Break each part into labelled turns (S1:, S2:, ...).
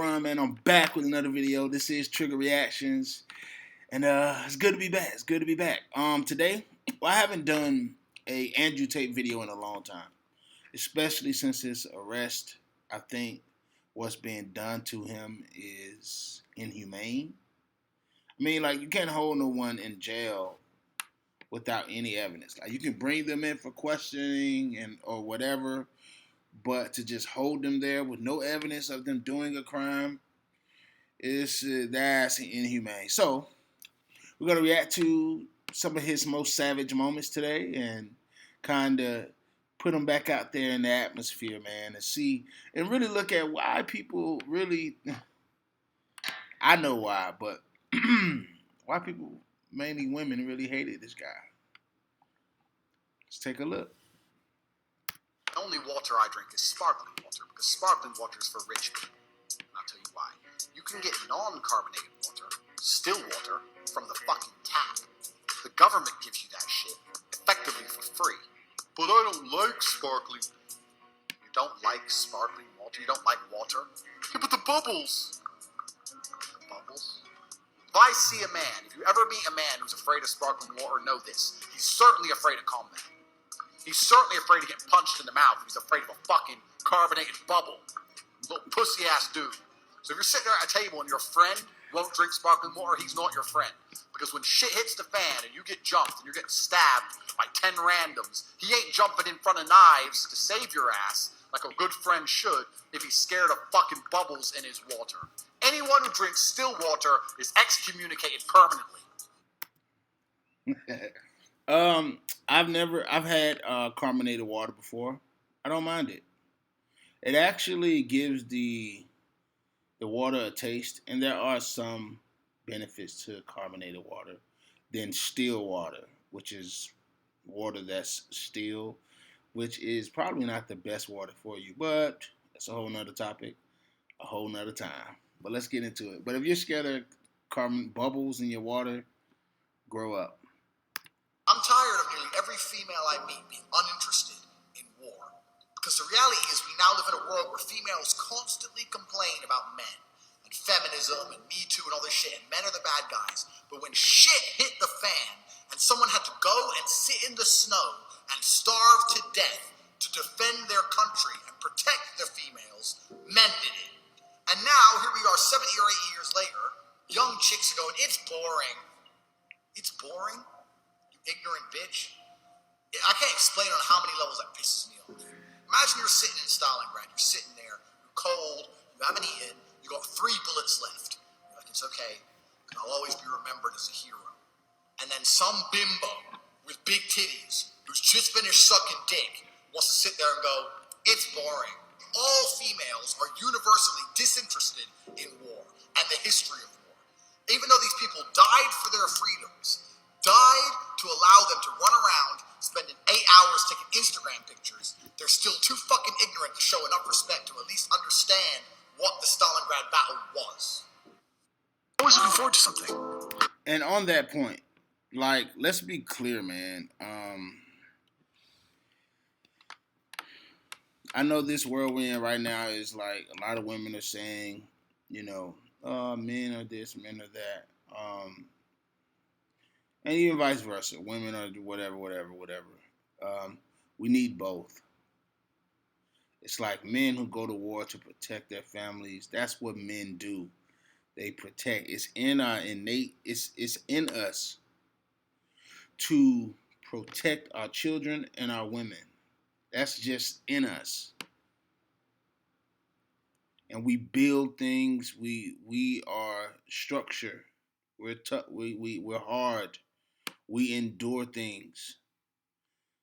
S1: Run, man. I'm back with another video. This is Trigger Reactions, and it's good to be back. It's good to be back. Today, I haven't done a Andrew Tate video in a long time, especially since his arrest. I think what's being done to him is inhumane. I mean, like, you can't hold no one in jail without any evidence. Like, you can bring them in for questioning and or whatever, but to just hold them there with no evidence of them doing a crime that's inhumane. So we're gonna react to some of his most savage moments today and kind of put them back out there in the atmosphere, man, and see and really look at why people really. I know why, but why people, mainly women, really hated this guy. Let's take a look.
S2: The only water I drink is sparkling water because sparkling water is for rich people. And I'll tell you why. You can get non-carbonated water, still water, from the fucking tap. The government gives you that shit, effectively for free. But I don't like sparkling. You don't like sparkling water? You don't like water? Yeah, but the bubbles. The bubbles? If I see a man, if you ever meet a man who's afraid of sparkling water, know this. He's certainly afraid of combat. He's certainly afraid of getting punched in the mouth. He's afraid of a fucking carbonated bubble. Little pussy-ass dude. So if you're sitting there at a table and your friend won't drink sparkling water, he's not your friend. Because when shit hits the fan and you get jumped and you're getting stabbed by 10 randoms, he ain't jumping in front of knives to save your ass like a good friend should if he's scared of fucking bubbles in his water. Anyone who drinks still water is excommunicated permanently.
S1: I've had carbonated water before. I don't mind it. It actually gives the water a taste, and there are some benefits to carbonated water than still water, which is water that's still, which is probably not the best water for you, but that's a whole nother topic, a whole nother time. But let's get into it. But if you're scared of carbon bubbles in your water, grow up.
S2: I'm tired of nearly every female I meet being uninterested in war. Because the reality is we now live in a world where females constantly complain about men and feminism and Me Too and all this shit, and men are the bad guys. But when shit hit the fan and someone had to go and sit in the snow and starve to death to defend their country and protect the females, men did it. And now, here we are 70 or 80 years later, young chicks are going, it's boring. It's boring? Ignorant bitch. I can't explain on how many levels that pisses me off. Imagine you're sitting in Stalingrad, you're sitting there, you're cold, you haven't eaten, you got 3 bullets left. You're like, it's okay, and I'll always be remembered as a hero. And then some bimbo with big titties who's just finished sucking dick wants to sit there and go, it's boring. All females are universally disinterested in war and the history of war. Even though these people died for their freedoms, died to allow them to run around, spending 8 hours taking Instagram pictures, they're still too fucking ignorant to show enough respect to at least understand what the Stalingrad battle was. I was looking forward to something.
S1: And on that point, like, let's be clear, man. I know this world we're in right now is like a lot of women are saying, you know, men are this, men are that. And even vice versa. Women are whatever. We need both. It's like men who go to war to protect their families. That's what men do. They protect. It's in our innate. It's in us to protect our children and our women. That's just in us. And we build things. We are structure. We're tough. We're hard. We endure things.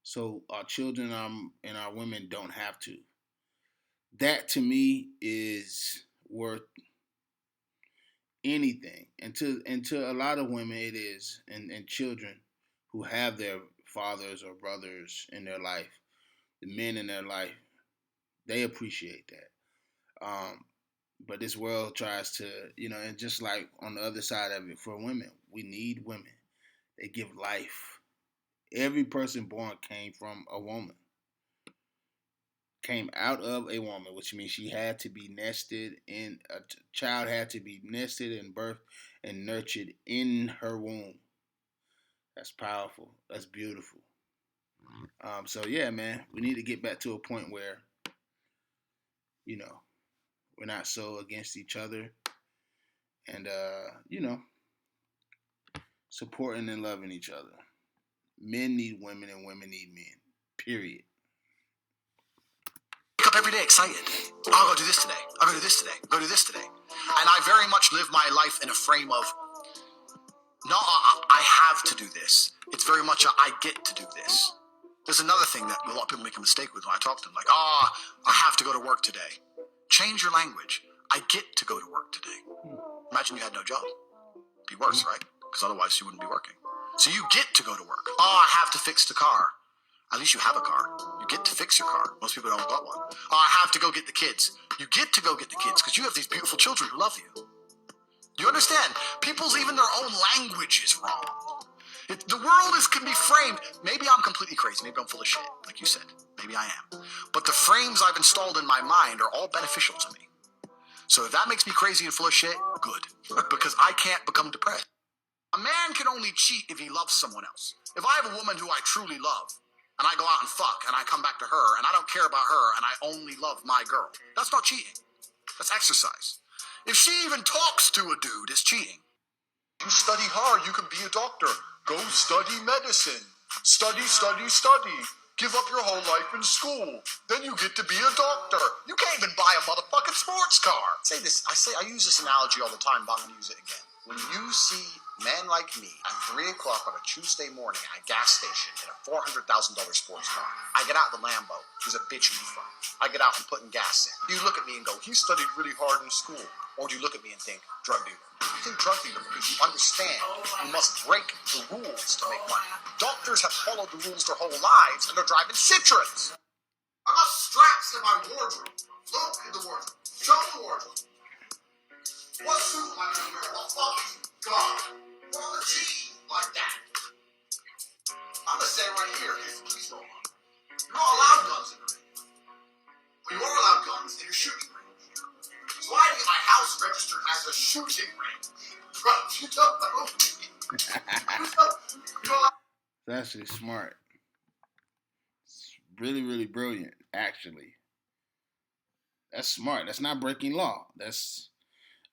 S1: So our children and our women don't have to. That to me is worth anything. And to a lot of women it is, and children who have their fathers or brothers in their life, the men in their life, they appreciate that. But this world tries to, and just like on the other side of it, for women, we need women. They give life. Every person born came from a woman. came out of a woman, which means she had to be nested in a child had to be nested and birthed and nurtured in her womb. That's powerful. That's beautiful. So yeah, man, we need to get back to a point where you know we're not so against each other, and supporting and loving each other. Men need women, and women need men. Period.
S2: Wake up every day excited. Oh, I'll go do this today. I'll go do this today. I'll go do this today. And I very much live my life in a frame of, no, I have to do this. It's very much a I get to do this. There's another thing that a lot of people make a mistake with when I talk to them, like, I have to go to work today. Change your language. I get to go to work today. Imagine you had no job. It'd be worse, right? Because otherwise you wouldn't be working. So you get to go to work. I have to fix the car. At least you have a car. You get to fix your car. Most people don't got one. I have to go get the kids. You get to go get the kids because you have these beautiful children who love you. You understand? People's even their own language is wrong. The world can be framed. Maybe I'm completely crazy. Maybe I'm full of shit, like you said. Maybe I am. But the frames I've installed in my mind are all beneficial to me. So if that makes me crazy and full of shit, good. Because I can't become depressed. A man can only cheat if he loves someone else. If I have a woman who I truly love, and I go out and fuck, and I come back to her, and I don't care about her, and I only love my girl, that's not cheating. That's exercise. If she even talks to a dude, it's cheating. You study hard, you can be a doctor. Go study medicine. Study, study, study. Give up your whole life in school. Then you get to be a doctor. You can't even buy a motherfucking sports car. I use this analogy all the time, but I'm going to use it again. When you see men like me at 3 o'clock on a Tuesday morning at a gas station in a $400,000 sports car, I get out the Lambo. There's a bitch in the front. I get out and putting gas in. You look at me and go, he studied really hard in school. Or do you look at me and think, drug dealer? You think drug dealer because you understand you must break the rules to make money. Doctors have followed the rules their whole lives and they're driving Citroens. I got straps in my wardrobe. Look in the wardrobe. Show the wardrobe. What suit am I going to wear? What fucking gun? What on the G like that? I'm going to say right here, here's the police roll on. You're not allowed guns in the ring. But you are allowed guns in your shooting range. So I get my house registered as a shooting range. Bro, you don't know me.
S1: That's actually smart. It's really, really brilliant, actually. That's smart. That's not breaking law. That's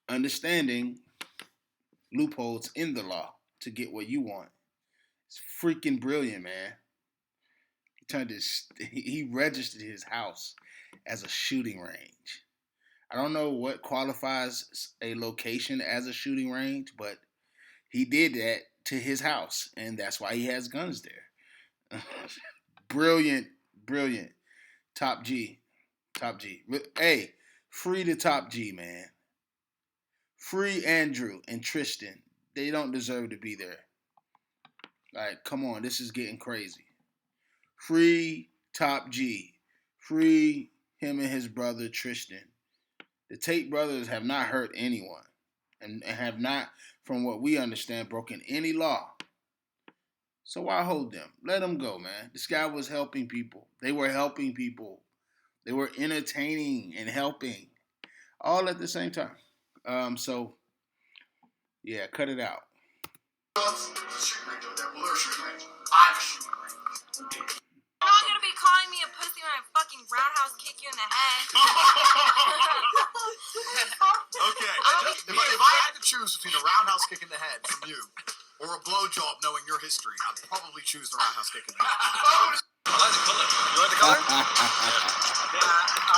S1: understanding loopholes in the law to get what you want. It's freaking brilliant, man. He registered his house as a shooting range. I don't know what qualifies a location as a shooting range, but he did that to his house, and that's why he has guns there. Brilliant, brilliant. Top G. Top G. Hey, free the Top G, man. Free Andrew and Tristan. They don't deserve to be there. Like, come on, this is getting crazy. Free Top G. Free him and his brother Tristan. The Tate brothers have not hurt anyone and have not, from what we understand, broken any law. So why hold them? Let them go, man. This guy was helping people. They were helping people. They were entertaining and helping all at the same time. So, yeah, cut it out.
S3: You're not gonna be calling me a pussy when I fucking roundhouse kick you in the head.
S2: Okay. If I had to choose between a roundhouse kick in the head from you or a blowjob knowing your history, I'd probably choose the roundhouse kick in the head. I like the color. You like the color? I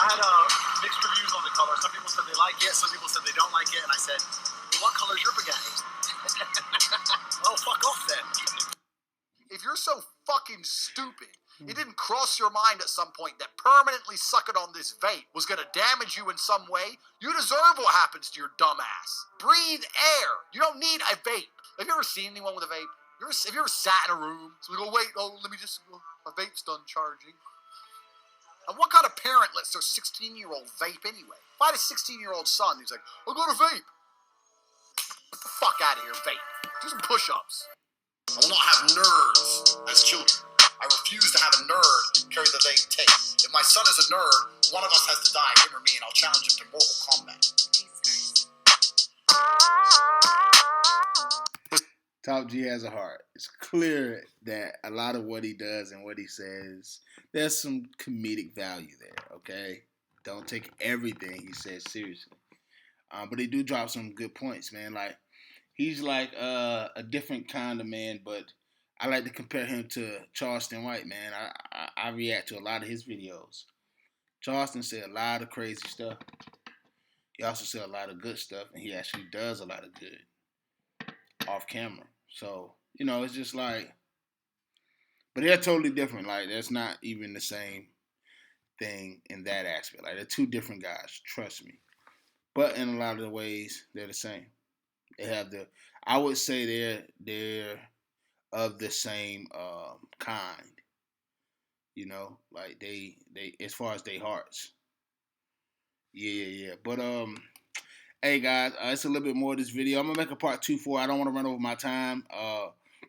S2: had mixed reviews on the color. Some people said they like it. Some people said they don't like it. And I said, well, what color is your spaghetti? Well, fuck off then. If you're so fucking stupid, it didn't cross your mind at some point that permanently sucking on this vape was going to damage you in some way, you deserve what happens to your dumb ass. Breathe air. You don't need a vape. Have you ever seen anyone with a vape? Have you ever sat in a room? So we go, wait, let me just, my vape's done charging. And what kind of parent lets their 16-year-old vape anyway? If I had a 16-year-old son who's like, I got a vape. Get the fuck out of here, vape. Do some push-ups. I will not have nerds as children. I I refuse to have a nerd carry the vague Tate. If my son is a nerd, one of us has to die, him or me, and I'll challenge him to Mortal Kombat.
S3: Jesus Christ.
S1: Top G has a heart. It's clear that a lot of what he does and what he says, there's some comedic value there, okay? Don't take everything he says seriously. But he do drop some good points, man. Like, he's like a different kind of man, but I like to compare him to Charleston White, man. I react to a lot of his videos. Charleston said a lot of crazy stuff. He also said a lot of good stuff, and he actually does a lot of good off camera. So, you know, it's just like, but they're totally different. Like, that's not even the same thing in that aspect. Like, they're two different guys, trust me. But in a lot of the ways, they're the same. They have I would say they're of the same kind. You know, like they as far as their hearts. Yeah. But hey guys, it's a little bit more of this video. I'm gonna make a part 2 for it. I don't want to run over my time.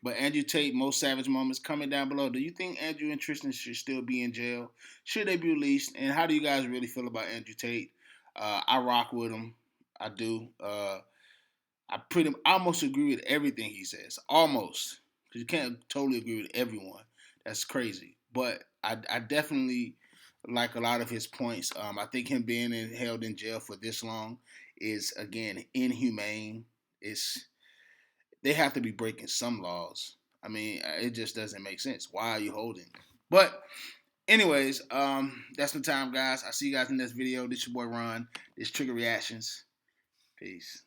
S1: But Andrew Tate, most savage moments, comment down below. Do you think Andrew and Tristan should still be in jail? Should they be released? And how do you guys really feel about Andrew Tate? I rock with him. I do. I almost agree with everything he says. Almost. Because you can't totally agree with everyone. That's crazy. But I definitely like a lot of his points. I think him being held in jail for this long is, again, inhumane. They have to be breaking some laws. I mean, it just doesn't make sense. Why are you holding? But anyways, that's my time, guys. I'll see you guys in the next video. This your boy Ron. This Trigger Reactions. Peace.